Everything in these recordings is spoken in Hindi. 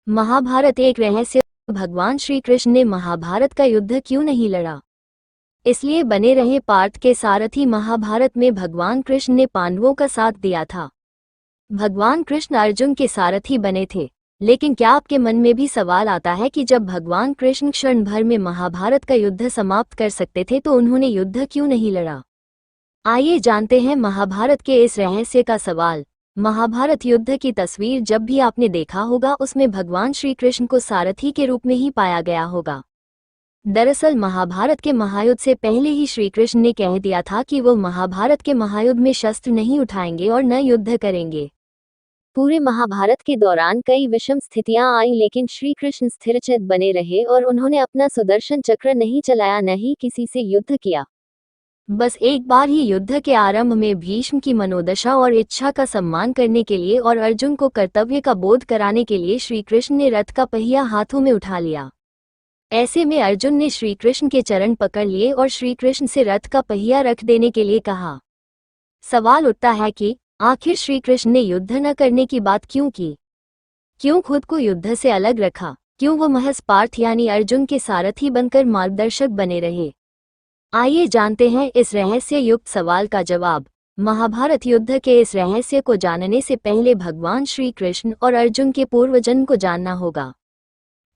महाभारत एक रहस्य। भगवान श्री कृष्ण ने महाभारत का युद्ध क्यों नहीं लड़ा? इसलिए बने रहे पार्थ के सारथी। महाभारत में भगवान कृष्ण ने पांडवों का साथ दिया था। भगवान कृष्ण अर्जुन के सारथी बने थे। लेकिन क्या आपके मन में भी सवाल आता है कि जब भगवान कृष्ण क्षण भर में महाभारत का युद्ध समाप्त कर सकते थे तो उन्होंने युद्ध क्यों नहीं लड़ा? आइए जानते हैं महाभारत के इस रहस्य का सवाल। महाभारत युद्ध की तस्वीर जब भी आपने देखा होगा उसमें भगवान श्री कृष्ण को सारथी के रूप में ही पाया गया होगा। दरअसल महाभारत के महायुद्ध से पहले ही श्री कृष्ण ने कह दिया था कि वो महाभारत के महायुद्ध में शस्त्र नहीं उठाएंगे और न युद्ध करेंगे। पूरे महाभारत के दौरान कई विषम स्थितियां आईं, लेकिन श्री कृष्ण स्थिरचित बने रहे और उन्होंने अपना सुदर्शन चक्र नहीं चलाया, न ही किसी से युद्ध किया। बस एक बार ही युद्ध के आरंभ में भीष्म की मनोदशा और इच्छा का सम्मान करने के लिए और अर्जुन को कर्तव्य का बोध कराने के लिए श्री कृष्ण ने रथ का पहिया हाथों में उठा लिया। ऐसे में अर्जुन ने श्री कृष्ण के चरण पकड़ लिए और श्री कृष्ण से रथ का पहिया रख देने के लिए कहा। सवाल उठता है कि आखिर श्री कृष्ण ने युद्ध न करने की बात क्यों की? क्यों खुद को युद्ध से अलग रखा? क्यों वो महज पार्थ यानी अर्जुन के सारथी बनकर मार्गदर्शक बने रहे? आइए जानते हैं इस रहस्य युक्त सवाल का जवाब। महाभारत युद्ध के इस रहस्य को जानने से पहले भगवान श्री कृष्ण और अर्जुन के पूर्वजन्म को जानना होगा।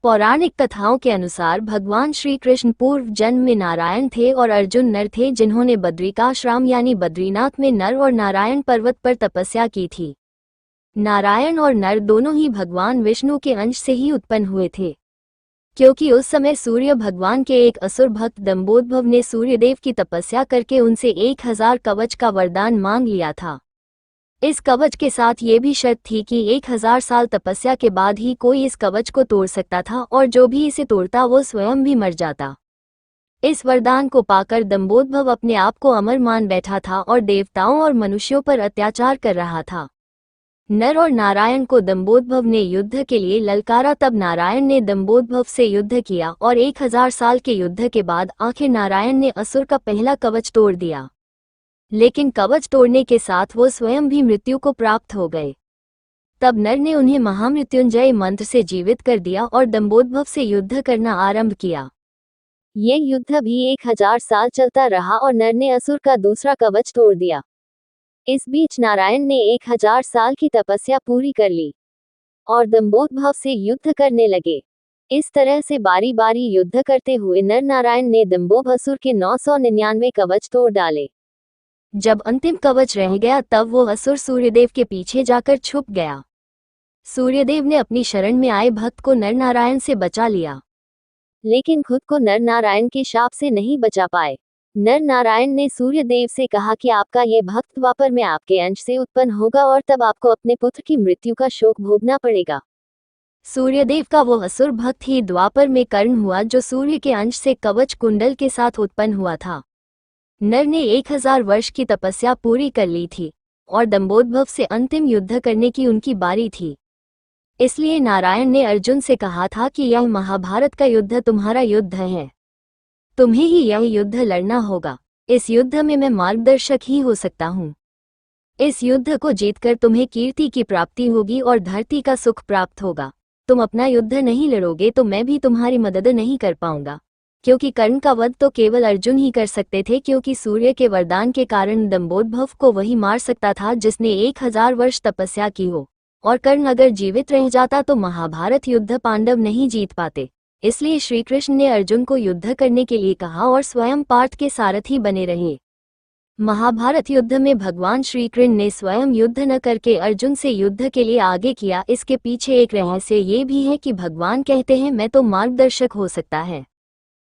पौराणिक कथाओं के अनुसार भगवान श्री कृष्ण पूर्व जन्म में नारायण थे और अर्जुन नर थे, जिन्होंने बद्रिकाश्रम यानी बद्रीनाथ में नर और नारायण पर्वत पर तपस्या की थी। नारायण और नर दोनों ही भगवान विष्णु के अंश से ही उत्पन्न हुए थे, क्योंकि उस समय सूर्य भगवान के एक असुर भक्त दंबोदभव ने सूर्यदेव की तपस्या करके उनसे 1000 कवच का वरदान मांग लिया था। इस कवच के साथ ये भी शर्त थी कि 1000 साल तपस्या के बाद ही कोई इस कवच को तोड़ सकता था और जो भी इसे तोड़ता वो स्वयं भी मर जाता। इस वरदान को पाकर दंबोदभव अपने आप को अमर मान बैठा था और देवताओं और मनुष्यों पर अत्याचार कर रहा था। नर और नारायण को दंबोदभव ने युद्ध के लिए ललकारा, तब नारायण ने दंबोदभव से युद्ध किया और 1000 साल के युद्ध के बाद आखिर नारायण ने असुर का पहला कवच तोड़ दिया। लेकिन कवच तोड़ने के साथ वो स्वयं भी मृत्यु को प्राप्त हो गए। तब नर ने उन्हें महामृत्युंजय मंत्र से जीवित कर दिया और दंबोदभव से युद्ध करना आरंभ किया। ये युद्ध भी 1000 साल चलता रहा और नर ने असुर का दूसरा कवच तोड़ दिया। इस बीच नारायण ने 1000 साल की तपस्या पूरी कर ली और दंबोदभव से युद्ध करने लगे। इस तरह से बारी बारी युद्ध करते हुए नर नारायण ने दंबोदभसुर के 999 कवच तोड़ डाले। जब अंतिम कवच रह गया तब वो असुर सूर्यदेव के पीछे जाकर छुप गया। सूर्यदेव ने अपनी शरण में आए भक्त को नर नारायण से बचा लिया, लेकिन खुद को नर नारायण के शाप से नहीं बचा पाए। नर नारायण ने सूर्यदेव से कहा कि आपका ये भक्त द्वापर में आपके अंश से उत्पन्न होगा और तब आपको अपने पुत्र की मृत्यु का शोक भोगना पड़ेगा। सूर्यदेव का वो असुर भक्त ही द्वापर में कर्ण हुआ, जो सूर्य के अंश से कवच कुंडल के साथ उत्पन्न हुआ था। नर ने 1000 वर्ष की तपस्या पूरी कर ली थी और दंबोदभव से अंतिम युद्ध करने की उनकी बारी थी। इसलिए नारायण ने अर्जुन से कहा था कि यह महाभारत का युद्ध तुम्हारा युद्ध है, तुम्हें ही यह युद्ध लड़ना होगा। इस युद्ध में मैं मार्गदर्शक ही हो सकता हूँ। इस युद्ध को जीतकर तुम्हें कीर्ति की प्राप्ति होगी और धरती का सुख प्राप्त होगा। तुम अपना युद्ध नहीं लड़ोगे तो मैं भी तुम्हारी मदद नहीं कर पाऊंगा, क्योंकि कर्ण का वध तो केवल अर्जुन ही कर सकते थे, क्योंकि सूर्य के वरदान के कारण दंबोदभव को वही मार सकता था जिसने 1000 वर्ष तपस्या की हो, और कर्ण अगर जीवित रह जाता तो महाभारत युद्ध पांडव नहीं जीत पाते। इसलिए श्री कृष्ण ने अर्जुन को युद्ध करने के लिए कहा और स्वयं पार्थ के सारथी बने रहे। महाभारत युद्ध में भगवान श्री कृष्ण ने स्वयं युद्ध न करके अर्जुन से युद्ध के लिए आगे किया। इसके पीछे एक रहस्य ये भी है कि भगवान कहते हैं मैं तो मार्गदर्शक हो सकता है,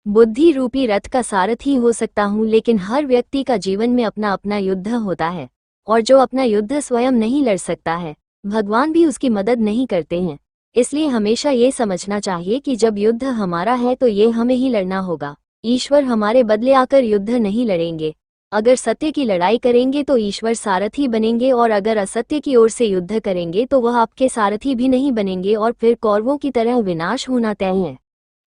बुद्धि रूपी रथ का सारथी हो सकता हूँ, लेकिन हर व्यक्ति का जीवन में अपना अपना युद्ध होता है और जो अपना युद्ध स्वयं नहीं लड़ सकता है भगवान भी उसकी मदद नहीं करते हैं। इसलिए हमेशा ये समझना चाहिए कि जब युद्ध हमारा है तो ये हमें ही लड़ना होगा। ईश्वर हमारे बदले आकर युद्ध नहीं लड़ेंगे। अगर सत्य की लड़ाई करेंगे तो ईश्वर सारथी बनेंगे और अगर असत्य की ओर से युद्ध करेंगे तो वह आपके सारथी भी नहीं बनेंगे और फिर कौरवों की तरह विनाश होना तय है।